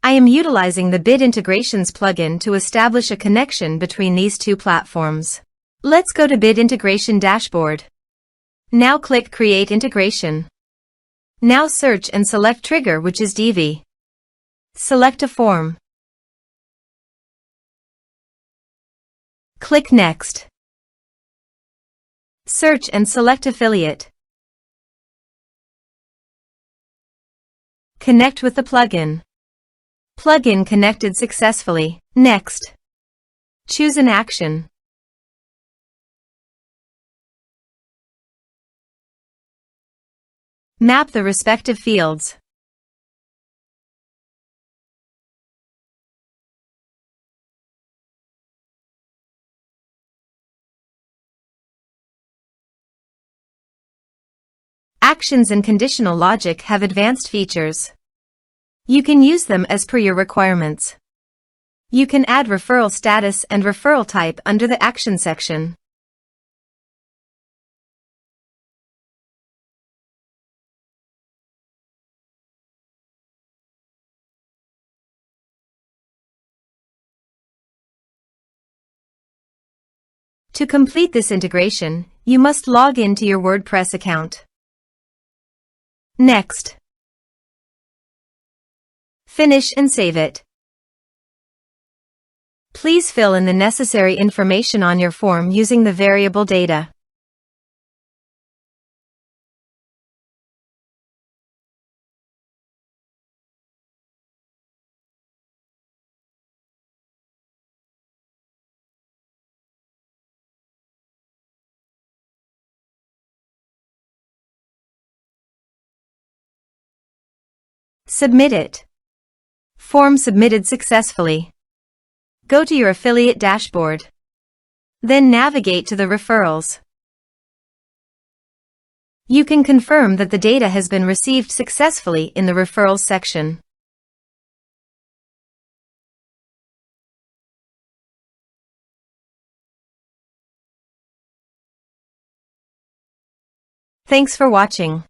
I am utilizing the Bid Integrations plugin to establish a connection between these two platforms. Let's go to Bid Integration Dashboard. Now click Create Integration. Now search and select Trigger, which is Divi. Select a form. Click Next. Search and select Affiliate. Connect with the plugin. Plugin connected successfully. Next. Choose an action. Map the respective fields. Actions and conditional logic have advanced features. You can use them as per your requirements. You can add referral status and referral type under the Action section. To complete this integration, you must log in to your WordPress account. Next. Finish and save it. Please fill in the necessary information on your form using the variable data. Submit it. Form submitted successfully. Go to your affiliate dashboard. Then navigate to the referrals. You can confirm that the data has been received successfully in the referrals section. Thanks for watching.